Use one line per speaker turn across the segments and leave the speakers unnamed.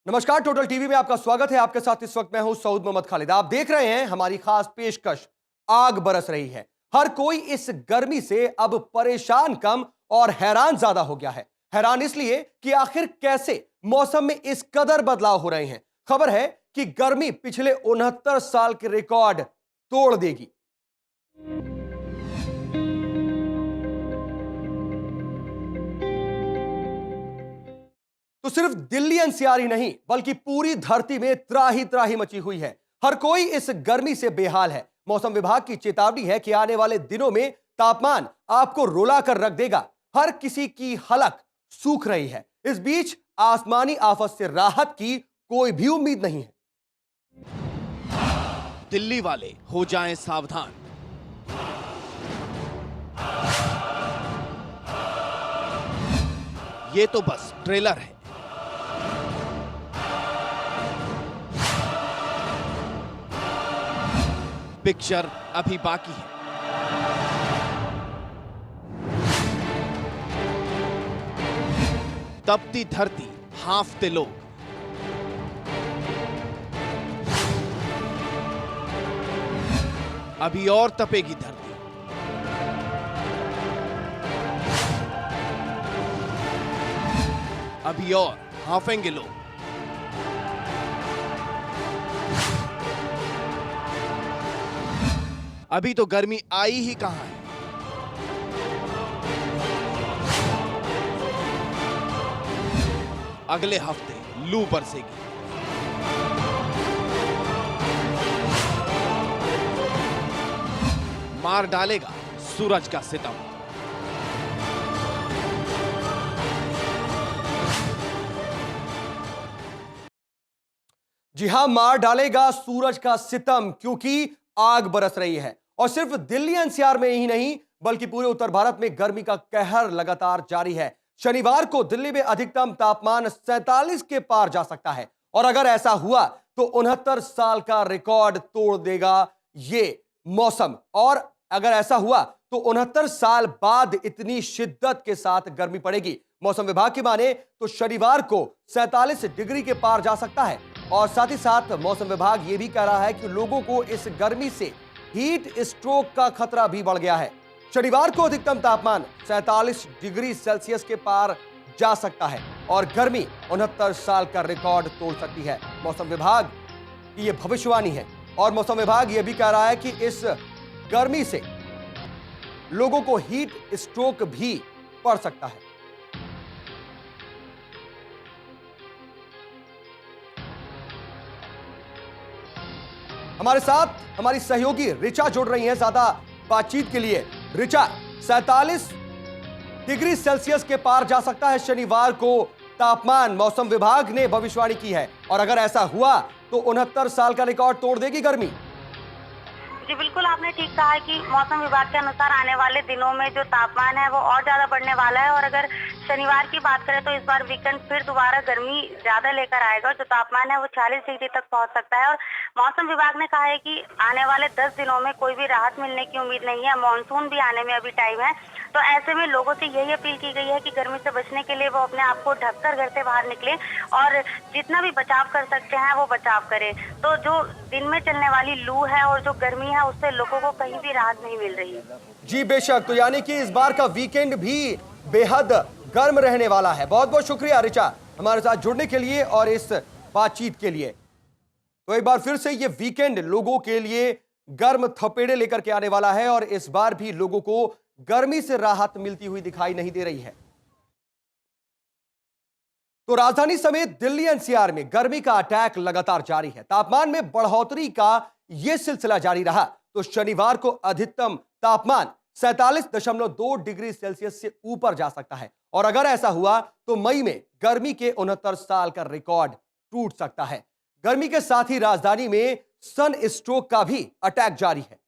नमस्कार, total TV में आपका स्वागत है। आपके साथ इस वक्त मैं हूं सऊद मोहम्मद खालिद। आप देख रहे हैं हमारी खास पेशकश। आग बरस रही है। हर कोई इस गर्मी से अब परेशान कम और हैरान ज्यादा हो गया है। हैरान इसलिए कि आखिर कैसे मौसम में इस कदर बदलाव हो रहे हैं। खबर है कि गर्मी पिछले 69 साल के रिकॉर्ड तोड़ देगी। तो सिर्फ दिल्ली एनसीआर ही नहीं बल्कि पूरी धरती में त्राही त्राही मची हुई है। हर कोई इस गर्मी से बेहाल है। मौसम विभाग की चेतावनी है कि आने वाले दिनों में तापमान आपको रुला कर रख देगा। हर किसी की हलक सूख रही है। इस बीच आसमानी आफत से राहत की कोई भी उम्मीद नहीं है।
दिल्ली वाले हो जाएं सावधान। ये तो बस ट्रेलर है। पिक्चर अभी बाकी है। तपती धरती, हांफते लोग। अभी और तपेगी धरती। अभी और हांफेंगे लोग। अभी तो गर्मी आई ही कहां है। अगले हफ्ते लू बरसेगी। मार डालेगा सूरज का सितम।
जी हां, मार डालेगा सूरज का सितम, क्योंकि आग बरस रही है। और सिर्फ दिल्ली एनसीआर में ही नहीं बल्कि पूरे उत्तर भारत में गर्मी का कहर लगातार जारी है। शनिवार को दिल्ली में अधिकतम तापमान 47 के पार जा सकता है। और अगर ऐसा हुआ तो 69 साल का रिकॉर्ड तोड़ देगा ये मौसम। और अगर ऐसा हुआ तो 69 साल बाद इतनी शिद्दत के साथ गर्मी पड़ेगी। मौसम विभाग की माने तो शनिवार को 47 डिग्री के पार जा सकता है। और साथ ही साथ मौसम विभाग यह भी कह रहा है कि लोगों को इस गर्मी से हीट स्ट्रोक का खतरा भी बढ़ गया है। शनिवार को अधिकतम तापमान 47 डिग्री सेल्सियस के पार जा सकता है और गर्मी 69 साल का रिकॉर्ड तोड़ सकती है। मौसम विभाग की यह भविष्यवाणी है। और मौसम विभाग यह भी कह रहा है कि इस गर्मी से लोगों को हीट स्ट्रोक भी पड़ सकता है। हमारे साथ हमारी सहयोगी रिचा जुड़ रही हैं ज्यादा बातचीत के लिए। रिचा, 47 डिग्री सेल्सियस के पार जा सकता है शनिवार को तापमान, मौसम विभाग ने भविष्यवाणी की है। और अगर ऐसा हुआ तो 69 साल का रिकॉर्ड तोड़ देगी गर्मी।
जी बिल्कुल, आपने ठीक कहा है कि मौसम विभाग के अनुसार आने वाले दिनों में जो तापमान है वो और ज्यादा बढ़ने वाला है। और अगर शनिवार की बात करें तो इस बार वीकेंड फिर दोबारा गर्मी ज्यादा लेकर आएगा। जो तापमान है वो 40 डिग्री तक पहुंच सकता है। और मौसम विभाग ने कहा है कि आने वाले 10 दिनों में कोई भी राहत मिलने की उम्मीद नहीं है। मानसून भी आने में अभी टाइम है। तो ऐसे में लोगों से यही अपील की गई है कि गर्मी से बचने के लिए वो अपने आप को ढककर घर से बाहर निकले और जितना भी बचाव कर सकते हैं वो बचाव करें। तो जो दिन में चलने वाली लू है और जो गर्मी है उससे लोगों को कहीं भी राहत नहीं मिल रही है।
जी बेशक, तो यानी कि इस बार का वीकेंड भी बेहद गर्म रहने वाला है। बहुत बहुत शुक्रिया रिचा हमारे साथ जुड़ने के लिए और इस बातचीत के लिए। तो एक बार फिर से ये वीकेंड लोगों के लिए गर्म थपेड़े लेकर के आने वाला है और इस बार भी लोगों को गर्मी से राहत मिलती हुई दिखाई नहीं दे रही है। तो राजधानी समेत दिल्ली एनसीआर में गर्मी का अटैक लगातार जारी है। तापमान में बढ़ोतरी का यह सिलसिला जारी रहा तो शनिवार को अधिकतम तापमान 47.2 डिग्री सेल्सियस से ऊपर जा सकता है। और अगर ऐसा हुआ तो मई में गर्मी के 69 साल का रिकॉर्ड टूट सकता है। गर्मी के साथ ही राजधानी में सन स्ट्रोक का भी अटैक जारी है।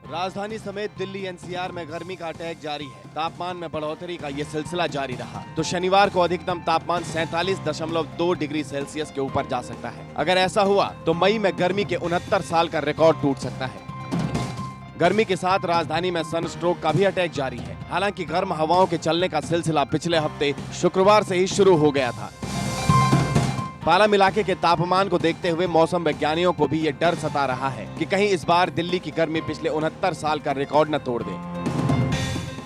राजधानी समेत दिल्ली एनसीआर में गर्मी का अटैक जारी है। तापमान में बढ़ोतरी का ये सिलसिला जारी रहा तो शनिवार को अधिकतम तापमान 47.2 डिग्री सेल्सियस के ऊपर जा सकता है। अगर ऐसा हुआ तो मई में गर्मी के 69 साल का रिकॉर्ड टूट सकता है। गर्मी के साथ राजधानी में सनस्ट्रोक का भी अटैक जारी है। हालांकि गर्म हवाओं के चलने का सिलसिला पिछले हफ्ते शुक्रवार से ही शुरू हो गया था। पालम इलाके के तापमान को देखते हुए मौसम वैज्ञानिकों को भी ये डर सता रहा है कि कहीं इस बार दिल्ली की गर्मी पिछले 69 साल का रिकॉर्ड न तोड़ दे।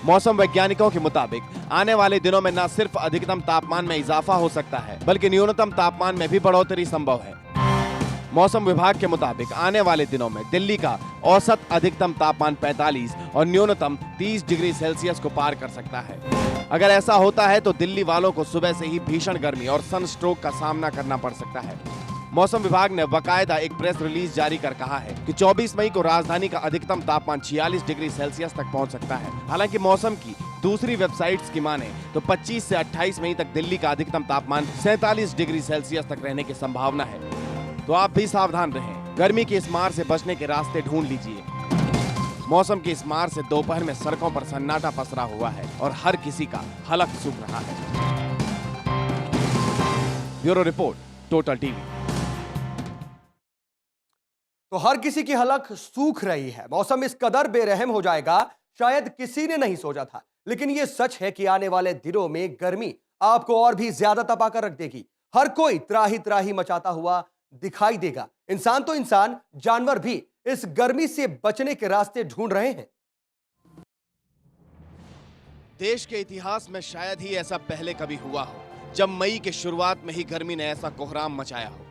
मौसम वैज्ञानिकों के मुताबिक आने वाले दिनों में न सिर्फ अधिकतम तापमान में इजाफा हो सकता है बल्कि न्यूनतम तापमान में भी बढ़ोतरी संभव है। मौसम विभाग के मुताबिक आने वाले दिनों में दिल्ली का औसत अधिकतम तापमान 45 और न्यूनतम 30 डिग्री सेल्सियस को पार कर सकता है। अगर ऐसा होता है तो दिल्ली वालों को सुबह से ही भीषण गर्मी और सनस्ट्रोक का सामना करना पड़ सकता है। मौसम विभाग ने बाकायदा एक प्रेस रिलीज जारी कर कहा है कि 24 मई को राजधानी का अधिकतम तापमान 46 डिग्री सेल्सियस तक पहुंच सकता है। हालांकि मौसम की दूसरी वेबसाइट्स की माने तो 25 से 28 मई तक दिल्ली का अधिकतम तापमान 47 डिग्री सेल्सियस तक रहने की संभावना है। तो आप भी सावधान रहें। गर्मी की इस मार से बचने के रास्ते ढूंढ लीजिए। मौसम की इस मार से दोपहर में सड़कों पर सन्नाटा पसरा हुआ है और हर किसी का हलक सूख रहा है। Bureau report, total TV.
तो हर किसी की हलक सूख रही है। मौसम इस कदर बेरहम हो जाएगा शायद किसी ने नहीं सोचा था। लेकिन यह सच है कि आने वाले दिनों में गर्मी आपको और भी ज्यादा तपाकर रख देगी। हर कोई त्राही त्राही मचाता हुआ दिखाई देगा। इंसान तो इंसान, जानवर भी इस गर्मी से बचने के रास्ते ढूंढ रहे हैं।
देश के इतिहास में शायद ही ऐसा पहले कभी हुआ हो जब मई के शुरुआत में ही गर्मी ने ऐसा कोहराम मचाया हो।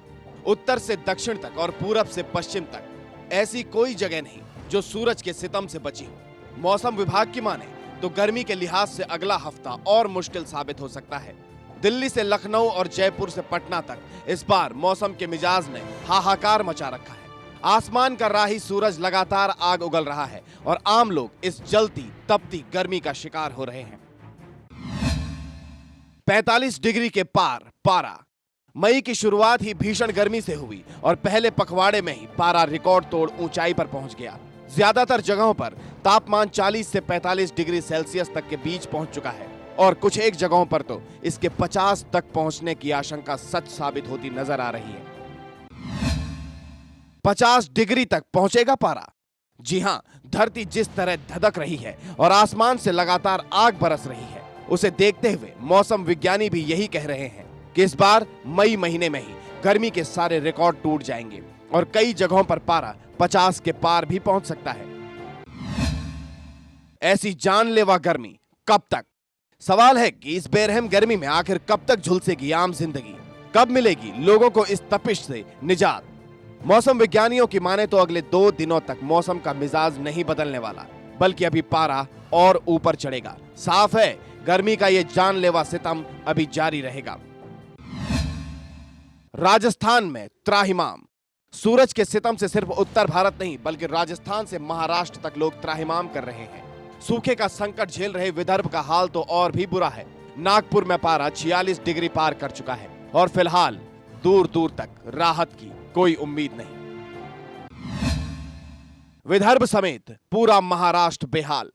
उत्तर से दक्षिण तक और पूरब से पश्चिम तक ऐसी कोई जगह नहीं जो सूरज के सितम से बची हो। मौसम विभाग की माने तो गर्मी के लिहाज से अगला हफ्ता और मुश्किल साबित हो सकता है। दिल्ली से लखनऊ और जयपुर से पटना तक इस बार मौसम के मिजाज ने हाहाकार मचा रखा है। आसमान का राही सूरज लगातार आग उगल रहा है और आम लोग इस जलती तपती गर्मी का शिकार हो रहे हैं। 45 डिग्री के पार पारा। मई की शुरुआत ही भीषण गर्मी से हुई और पहले पखवाड़े में ही पारा रिकॉर्ड तोड़ ऊंचाई पर पहुंच गया। ज्यादातर जगहों पर तापमान 40 से 45 डिग्री सेल्सियस तक के बीच पहुंच चुका है और कुछ एक जगहों पर तो इसके 50 तक पहुंचने की आशंका सच साबित होती नजर आ रही है। 50 डिग्री तक पहुंचेगा पारा। जी हां, धरती जिस तरह धधक रही है और आसमान से लगातार आग बरस रही है, उसे देखते हुए मौसम विज्ञानी भी यही कह रहे हैं कि इस बार मई महीने में ही गर्मी के सारे रिकॉर्ड टूट जाएंगे और कई जगहों पर पारा 50 के पार भी पहुंच सकता है। ऐसी जानलेवा गर्मी कब तक? सवाल है कि इस बेरहम गर्मी में आखिर कब तक झुलसेगी आम जिंदगी? कब मिलेगी लोगों को इस तपिश से निजात? मौसम विज्ञानियों की माने तो अगले 2 दिनों तक मौसम का मिजाज नहीं बदलने वाला, बल्कि अभी पारा और ऊपर चढ़ेगा। साफ है, गर्मी का ये जानलेवा सितम अभी जारी रहेगा। राजस्थान में त्राहिमाम। सूरज के सितम से सिर्फ उत्तर भारत नहीं बल्कि राजस्थान से महाराष्ट्र तक लोग त्राहिमाम कर रहे हैं। सूखे का संकट झेल रहे विदर्भ का हाल तो और भी बुरा है। नागपुर में पारा 46 डिग्री पार कर चुका है और फिलहाल दूर दूर तक राहत की कोई उम्मीद नहीं। विदर्भ समेत पूरा महाराष्ट्र बेहाल।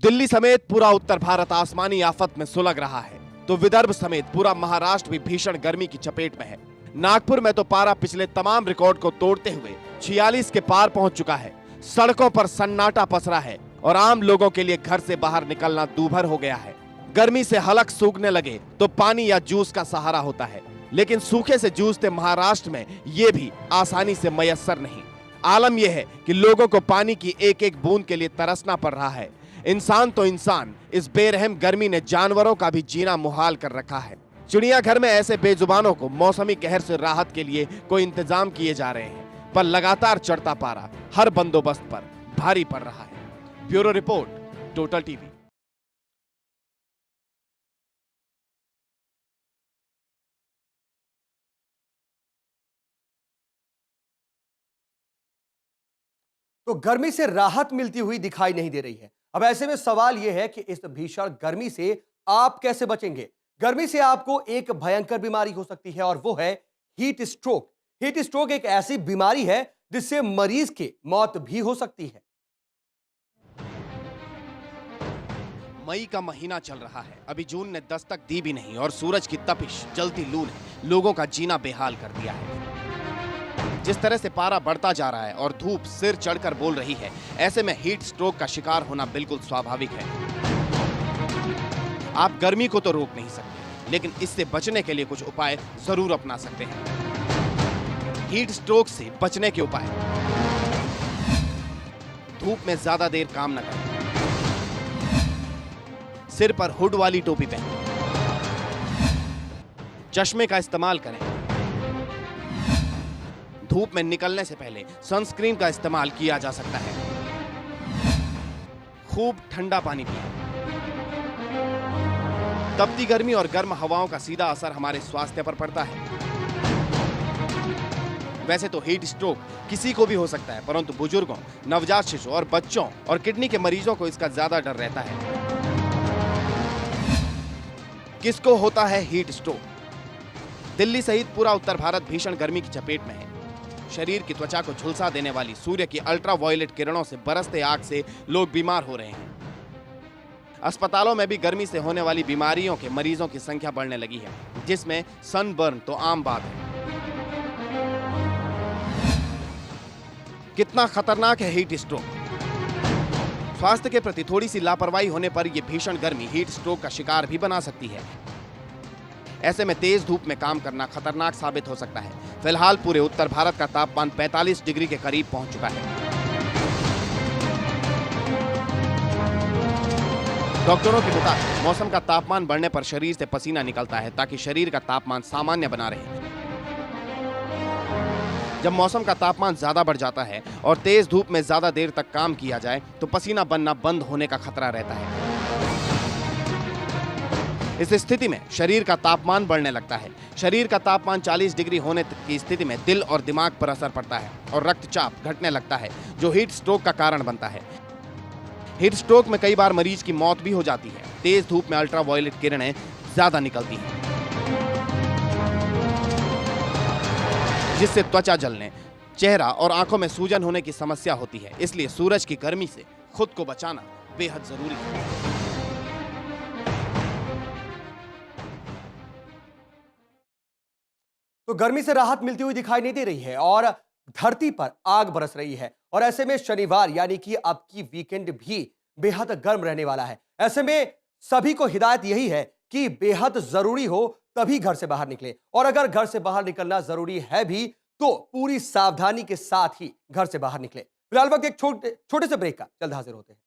दिल्ली समेत पूरा उत्तर भारत आसमानी आफत में सुलग रहा है तो विदर्भ समेत पूरा महाराष्ट्र भी भीषण गर्मी की चपेट में है। नागपुर में तो पारा पिछले तमाम रिकॉर्ड को तोड़ते हुए 46 के पार पहुंच चुका है। सड़कों पर सन्नाटा पसरा है और आम लोगों के लिए घर से बाहर निकलना दूभर हो गया है। गर्मी से हलक सूखने लगे तो पानी या जूस का सहारा होता है, लेकिन सूखे से जूझते महाराष्ट्र में ये भी आसानी से मयस्सर नहीं। आलम यह है कि लोगों को पानी की एक एक बूंद के लिए तरसना पड़ रहा है। इंसान तो इंसान, इस बेरहम गर्मी ने जानवरों का भी जीना मुहाल कर रखा है। चिड़ियाघर में ऐसे बेजुबानों को मौसमी कहर से राहत के लिए कोई इंतजाम किए जा रहे हैं, पर लगातार चढ़ता पारा हर बंदोबस्त पर भारी पड़ रहा है। Bureau report, total TV.
तो गर्मी से राहत मिलती हुई दिखाई नहीं दे रही है। अब ऐसे में सवाल यह है कि इस भीषण गर्मी से आप कैसे बचेंगे? गर्मी से आपको एक भयंकर बीमारी हो सकती है और वो है हीट स्ट्रोक। हीट स्ट्रोक एक ऐसी बीमारी है जिससे मरीज की मौत भी हो सकती है।
मई का महीना चल रहा है, अभी जून ने दस्तक दी भी नहीं और सूरज की तपिश, जलती लू ने लोगों का जीना बेहाल कर दिया है। जिस तरह से पारा बढ़ता जा रहा है और धूप सिर चढ़कर बोल रही है, ऐसे में हीट स्ट्रोक का शिकार होना बिल्कुल स्वाभाविक है। आप गर्मी को तो रोक नहीं सकते, लेकिन इससे बचने के लिए कुछ उपाय जरूर अपना सकते हैं। हीट स्ट्रोक से बचने के उपाय: धूप में ज्यादा देर काम न करें, सिर पर हुड वाली टोपी पहनें, चश्मे का इस्तेमाल करें, धूप में निकलने से पहले सनस्क्रीन का इस्तेमाल किया जा सकता है, खूब ठंडा पानी पिएं। तपती गर्मी और गर्म हवाओं का सीधा असर हमारे स्वास्थ्य पर पड़ता है। वैसे तो हीट स्ट्रोक किसी को भी हो सकता है, परंतु बुजुर्गों, नवजात शिशु और बच्चों और किडनी के मरीजों को इसका ज्यादा डर रहता है। किसको होता है हीट स्ट्रोक? दिल्ली सहित पूरा उत्तर भारत भीषण गर्मी की चपेट में है। शरीर की त्वचा को झुलसा देने वाली सूर्य की अल्ट्रावायलेट किरणों से बरसते आग से लोग बीमार हो रहे हैं। अस्पतालों में भी गर्मी से होने वाली बीमारियों के मरीजों की संख्या बढ़ने लगी है, जिसमें सनबर्न तो आम बात है। कितना खतरनाक है हीट स्ट्रोक? स्वास्थ्य के प्रति थोड़ी सी लापरवाही होने पर यह भीषण गर्मी हीट स्ट्रोक का शिकार भी बना सकती है। ऐसे में तेज धूप में काम करना खतरनाक साबित हो सकता है। फिलहाल पूरे उत्तर भारत का तापमान 45 डिग्री के करीब पहुंच चुका है। डॉक्टरों के मुताबिक मौसम का तापमान बढ़ने पर शरीर से पसीना निकलता है ताकि शरीर का तापमान सामान्य बना रहे। जब मौसम का तापमान ज्यादा बढ़ जाता है और तेज धूप में ज्यादा देर तक काम किया जाए तो पसीना बनना बंद होने का खतरा रहता है। इस स्थिति में शरीर का तापमान बढ़ने लगता है। शरीर का तापमान 40 डिग्री होने तक की स्थिति में दिल और दिमाग पर असर पड़ता है और रक्तचाप घटने लगता है, जो हीट स्ट्रोक का कारण बनता है। हीट स्ट्रोक में कई बार मरीज की मौत भी हो जाती है। तेज धूप में अल्ट्रावायलेट किरणें ज्यादा निकलती हैं, जिससे त्वचा जलने, चेहरा और आंखों में सूजन होने की समस्या होती है। इसलिए सूरज की गर्मी से खुद को बचाना बेहद जरूरी है।
तो गर्मी से राहत मिलती हुई दिखाई नहीं दे रही है और धरती पर आग बरस रही है। और ऐसे में शनिवार यानी कि अब की वीकेंड भी बेहद गर्म रहने वाला है। ऐसे में सभी को हिदायत यही है कि बेहद जरूरी हो तभी घर से बाहर निकले, और अगर घर से बाहर निकलना जरूरी है भी तो पूरी सावधानी के साथ ही घर से बाहर निकले। फिलहाल वक्त एक छोटे से ब्रेक का, जल्द हाजिर होते हैं।